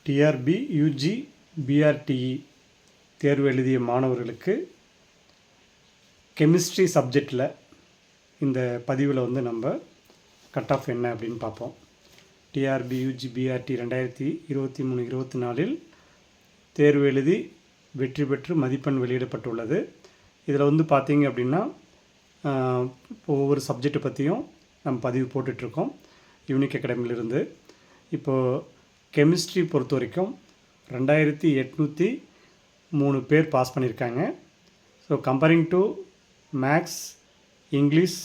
TRP UG BRTE தேர்வு எழுதிய மாணவர்களுக்கு கெமிஸ்ட்ரி சப்ஜெக்டில் இந்த பதிவில் வந்து நம்ம கட் ஆஃப் என்ன அப்படின்னு பார்ப்போம். டிஆர்பி யூஜி பிஆர்டி 2023-24 தேர்வு எழுதி வெற்றி பெற்று மதிப்பெண் வெளியிடப்பட்டுள்ளது. இதில் வந்து பார்த்திங்க அப்படின்னா ஒவ்வொரு சப்ஜெக்டை பற்றியும் நம்ம பதிவு போட்டுட்ருக்கோம் யூனிக் அகாடமிலிருந்து. இப்போது கெமிஸ்ட்ரி பொறுத்த வரைக்கும் 2803 பேர் பாஸ் பண்ணியிருக்காங்க. So comparing to maths, English,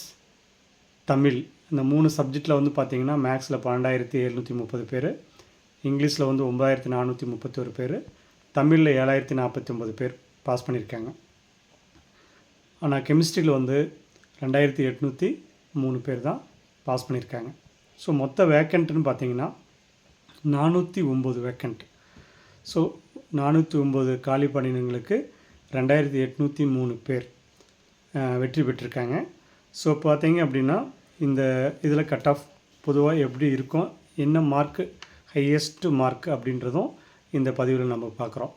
Tamil இந்த 3 சப்ஜெக்டில் வந்து பார்த்திங்கன்னா மேக்ஸில் 12730 பேர், இங்கிலீஷில் வந்து 9431 பேர், தமிழில் 7049 பேர் பாஸ் பண்ணியிருக்காங்க. ஆனால் கெமிஸ்ட்ரியில் வந்து 2803 பேர் தான் பாஸ் பண்ணியிருக்காங்க. ஸோ மொத்த வேக்கண்ட்டுன்னு பார்த்திங்கன்னா 409 வேக்கண்ட். ஸோ 409 காலி பணியிடங்களுக்கு 2803 பேர் வெற்றி பெற்றிருக்காங்க. ஸோ பார்த்தீங்க அப்படின்னா இந்த இதில் கட் ஆஃப் பொதுவாக எப்படி இருக்கும், என்ன மார்க்கு ஹையஸ்ட் மார்க் அப்படின்றதும் இந்த பதிவில் நம்ம பார்க்குறோம்.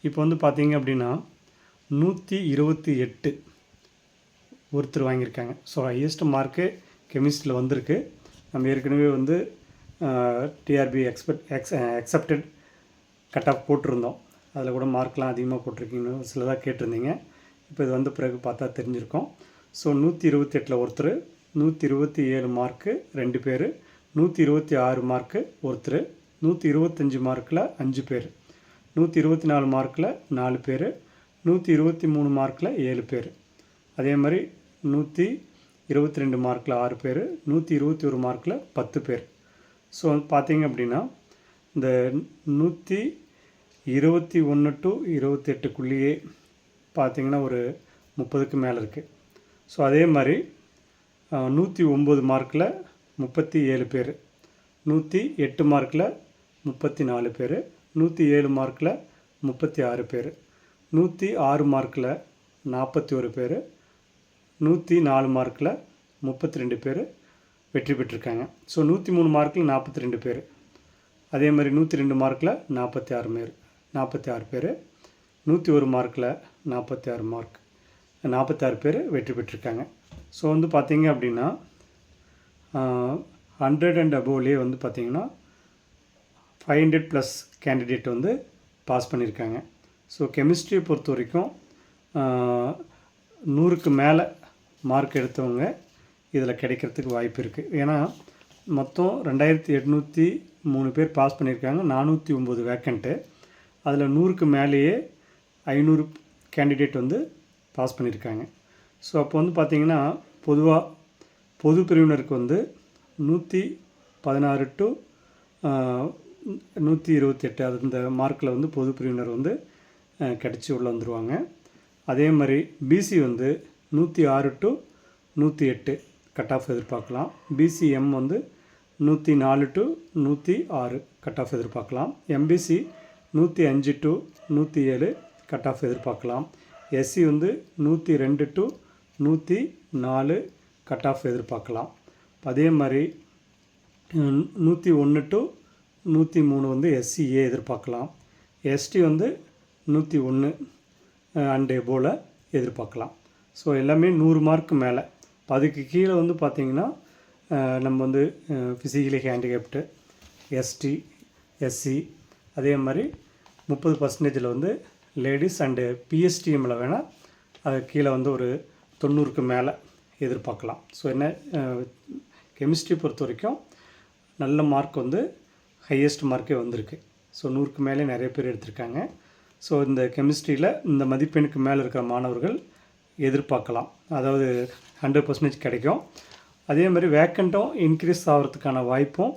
இப்போ வந்து பார்த்தீங்க அப்படின்னா 128 ஒருத்தர் வாங்கியிருக்காங்க. ஸோ ஹையஸ்ட் மார்க்கு கெமிஸ்ட்ரியில் வந்திருக்கு. நம்ம ஏற்கனவே வந்து டிஆர்பி எக்ஸப்டட் கட் ஆஃப் போட்டிருந்தோம். அதில் கூட மார்க்லாம் அதிகமாக போட்டிருக்கீங்கன்னு சிலதாக கேட்டிருந்தீங்க. இப்போ இது வந்து பிறகு பார்த்தா தெரிஞ்சிருக்கோம். ஸோ 128 ஒருத்தர், 127 மார்க்கு 2 பேர், 126 மார்க்கு ஒருத்தர், 125 மார்க்கில் 5 பேர், 124 மார்க்கில் 4 பேர், 123 மார்க்கில் 7 பேர், அதே மாதிரி 122 மார்க்கில் 6 பேர், 121 மார்க்கில் 10 பேர். ஸோ பார்த்தீங்க அப்படின்னா இந்த 121 to 28க்குள்ளேயே பார்த்திங்கன்னா ஒரு 30க்கு மேலே இருக்குது. ஸோ அதே மாதிரி 109 மார்க்கில் 37 பேர், 108 மார்க்கில் 34 பேர், 107 மார்க்கில் 36 பேர், 106 மார்க்கில் 41 பேர், 104 மார்க்கில் 32 பேர் வெற்றி பெற்றிருக்காங்க. ஸோ 103 மார்க்கில் 42 பேர், அதே மாதிரி 102 மார்க்கில் 46 பேர், 101 மார்க்கில் 46 பேர் வெற்றி பெற்றிருக்காங்க. ஸோ வந்து பார்த்திங்க அப்படின்னா 100 and above வந்து பார்த்திங்கன்னா 500+ கேண்டிடேட் வந்து பாஸ் பண்ணியிருக்காங்க. ஸோ கெமிஸ்ட்ரியை பொறுத்த வரைக்கும் 100க்கு மேலே மார்க் எடுத்தவங்க இதில் கிடைக்கிறதுக்கு வாய்ப்பு இருக்குது. ஏன்னா மொத்தம் 2803 பேர் பாஸ் பண்ணியிருக்காங்க, 409 வேக்கண்ட்டு. அதில் 100க்கு மேலேயே 500 கேண்டிடேட் வந்து பாஸ் பண்ணியிருக்காங்க. ஸோ அப்போ வந்து பார்த்திங்கன்னா பொது பிரிவினருக்கு வந்து 116 to 128 அது இந்த மார்க்கில் வந்து பொது பிரிவினர் வந்து கிடச்சி உள்ளே வந்துடுவாங்க. அதே மாதிரி பிசி வந்து 106 to 108 கட் ஆஃப் எதிர்பார்க்கலாம். பிசிஎம் வந்து 104 to 106 கட் ஆஃப் எதிர்பார்க்கலாம். எம்பிசி 105 to 107 கட் ஆஃப் எதிர்பார்க்கலாம். எஸ்சி வந்து 102 to 104 கட் ஆஃப் எதிர்பார்க்கலாம். அதே மாதிரி 101 to 103 வந்து எஸ்சிஏ எதிர்பார்க்கலாம். எஸ்டி வந்து 101 அண்ட் போல் எதிர்பார்க்கலாம். ஸோ எல்லாமே 100 மார்க்கு மேலே. அதுக்கு கீழே வந்து பார்த்திங்கன்னா நம்ம வந்து ஃபிசிக்கலி ஹேண்டிகேப்டு, எஸ்டி, எஸ்சி, அதே மாதிரி 30% வந்து லேடிஸ் அண்டு பிஎஸ்டிஎம்மில் வேணால் அது கீழே வந்து ஒரு 90க்கு மேலே எதிர்பார்க்கலாம். ஸோ என்ன கெமிஸ்ட்ரி பொறுத்த வரைக்கும் நல்ல மார்க் வந்து ஹையஸ்ட் மார்க்கே வந்திருக்கு. ஸோ 100க்கு மேலே நிறைய பேர் எடுத்திருக்காங்க. ஸோ இந்த கெமிஸ்ட்ரியில் இந்த மதிப்பெண்ணுக்கு மேலே இருக்கிற மாணவர்கள் எதிர்பார்க்கலாம், அதாவது 100% கிடைக்கும். அதே மாதிரி வேக்கண்ட்டும் இன்க்ரீஸ் ஆகிறதுக்கான வாய்ப்பும்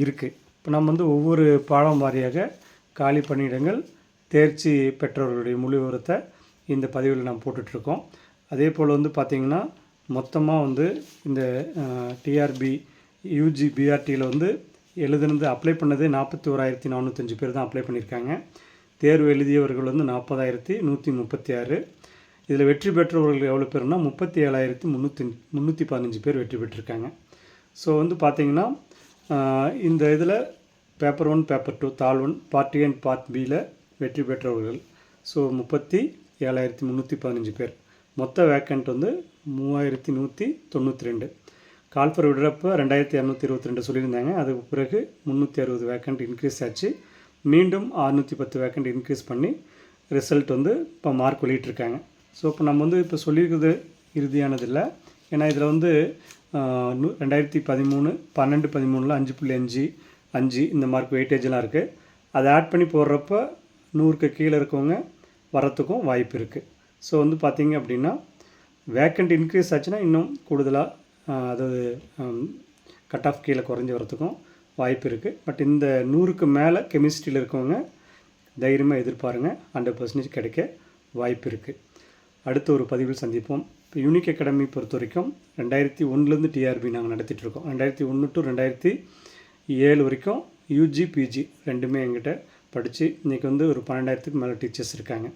இருக்குது. இப்போ நம்ம வந்து ஒவ்வொரு பாடம் வாரியாக காலி பணியிடங்கள், தேர்ச்சி பெற்றவர்களுடைய முழு விவரத்தை இந்த பதிவில் நாம் போட்டுட்ருக்கோம். அதே போல் வந்து பார்த்திங்கன்னா மொத்தமாக வந்து இந்த டிஆர்பி யூஜி பிஆர்டியில் வந்து எழுதுனது அப்ளை பண்ணது 41,405 பேர் தான் அப்ளை பண்ணியிருக்காங்க. தேர்வு எழுதியவர்கள் வந்து 40,136. இதில் வெற்றி பெற்றவர்கள் எவ்வளோ பேர்னா 37,315 பேர் வெற்றி பெற்றிருக்காங்க. ஸோ வந்து பார்த்திங்கன்னா இந்த இதில் பேப்பர் 1 பேப்பர் 2 தாள் 1 பார்ட் ஏ அண்ட் பார்ட் பியில் வெற்றி பெற்றவர்கள். ஸோ 37,315 பேர். மொத்த வேக்கண்ட் வந்து 3,192. கால்ஃபர் விடுறப்போ 2,222 சொல்லியிருந்தாங்க. அதுக்கு பிறகு 360 வேக்கண்ட் இன்க்ரீஸ் ஆச்சு. மீண்டும் 610 வேக்கண்ட் இன்க்ரீஸ் பண்ணி ரிசல்ட் வந்து இப்போ மார்க் வெளியிட்டிருக்காங்க. ஸோ இப்போ நம்ம வந்து இப்போ சொல்லியிருக்கிறது இறுதியானது இல்லை. ஏன்னா இதில் வந்து 2013 12-13 5.5 இந்த மார்க் வெயிட்டேஜெலாம் இருக்குது. அதை ஆட் பண்ணி போடுறப்ப 100க்கு கீழே இருக்கவங்க வரத்துக்கும் வாய்ப்பு இருக்குது. ஸோ வந்து பார்த்திங்க அப்படின்னா வேக்கண்ட் இன்க்ரீஸ் ஆச்சுன்னா இன்னும் கூடுதலாக அதாவது கட் ஆஃப் கீழே குறைஞ்சி வரத்துக்கும் வாய்ப்பு இருக்குது. பட் இந்த 100க்கு மேலே கெமிஸ்ட்ரியில் இருக்கவங்க தைரியமாக எதிர்பாருங்க, 100% கிடைக்க வாய்ப்பு இருக்குது. அடுத்த ஒரு பதிவில் சந்திப்போம். இப்போ யூனிக் அகாடமி பொறுத்த வரைக்கும் 2001 டிஆர்பி நாங்கள் நடத்திட்டுருக்கோம். 2001 to 2007 வரைக்கும் யூஜி பிஜி ரெண்டுமே எங்கிட்ட படித்து இன்றைக்கி வந்து ஒரு 12,000க்கு மேலே டீச்சர்ஸ் இருக்காங்க.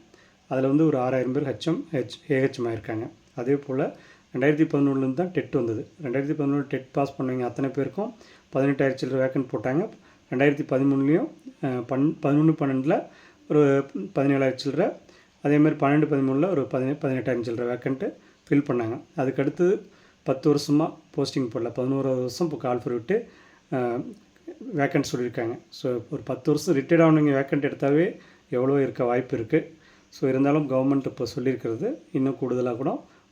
அதில் வந்து ஒரு 6,000 பேர் ஏஹெச்எம் ஆயிருக்காங்க. அதே போல் 2011 தான் டெட் வந்தது. 2011 டெட் பாஸ் பண்ணவங்க அத்தனை பேருக்கும் 18,000 சில்லற வேக்கண்ட் போட்டாங்க. 2013 11-12 ஒரு 17,000 சில்லற, அதேமாதிரி 12-13 ஒரு 18,000 சில்லற வேக்கண்ட்டு ஃபில் பண்ணாங்க. அதுக்கடுத்து 10 வருஷமாக போஸ்டிங் போடல. 11வது வருஷம் இப்போ கால்ஃபர் விட்டு வேக்கண்ட் சொல்லியிருக்காங்க. ஸோ ஒரு 10 வருஷம் ரிட்டையர்ட் ஆனவங்க வேக்கண்ட் எடுத்தாவே எவ்வளோ இருக்க வாய்ப்பு இருக்குது. ஸோ இருந்தாலும் கவர்மெண்ட் இப்போ சொல்லியிருக்கிறது இன்னும் கூடுதலாக கூட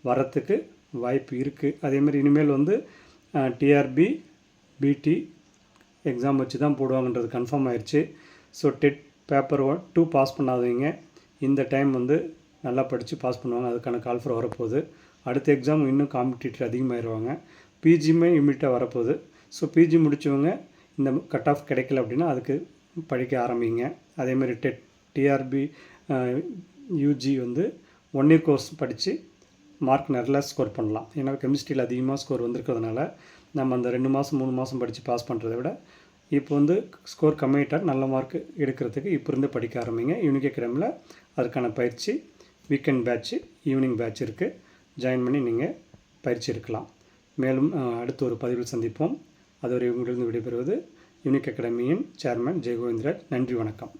வரத்துக்கு வாய்ப்பு இருக்குது. அதேமாதிரி இனிமேல் வந்து டிஆர்பி பிடி எக்ஸாம் வச்சு தான் போடுவாங்கன்றது கன்ஃபார்ம் ஆயிடுச்சு. ஸோ டெட் பேப்பர் 2 பாஸ் பண்ணாதவங்க இந்த டைம் வந்து நல்லா படித்து பாஸ் பண்ணுவாங்க. அதுக்கான கால்ஃபர் வரப்போகுது. அடுத்த எக்ஸாம் இன்னும் காம்படிட்டர் அதிகமாகிடுவாங்க. பிஜியுமே இம்மிடியாக வரப்போகுது. ஸோ பிஜி முடித்தவங்க இந்த கட் ஆஃப் கிடைக்கல அப்படின்னா அதுக்கு படிக்க ஆரம்பிங்க. அதேமாதிரி டெட் டிஆர்பி யூஜி வந்து 1 இயர் கோர்ஸ் படித்து மார்க் நல்லா ஸ்கோர் பண்ணலாம். ஏன்னா கெமிஸ்ட்ரியில் அதிகமாக ஸ்கோர் வந்திருக்கிறதுனால நம்ம அந்த 2 மாதம் 3 மாதம் படித்து பாஸ் பண்ணுறதை விட இப்போ வந்து ஸ்கோர் கம்மியாகிட்டால் நல்ல மார்க் எடுக்கிறதுக்கு இப்போ இருந்து படிக்க ஆரம்பிங்க. யூனிக் அகாடமியில் அதுக்கான பயிற்சி வீக்கெண்ட் பேட்ச்சு, ஈவினிங் பேட்ச் இருக்குது. ஜாயின் பண்ணி நீங்கள் பயிற்சி எடுக்கலாம். மேலும் அடுத்த ஒரு பதிவில் சந்திப்போம். அதுவரை உங்களிடம் விடைபெறுவது யூனிக் அகாடமியின் சேர்மன் ஜெயகோவிந்தராஜ். நன்றி, வணக்கம்.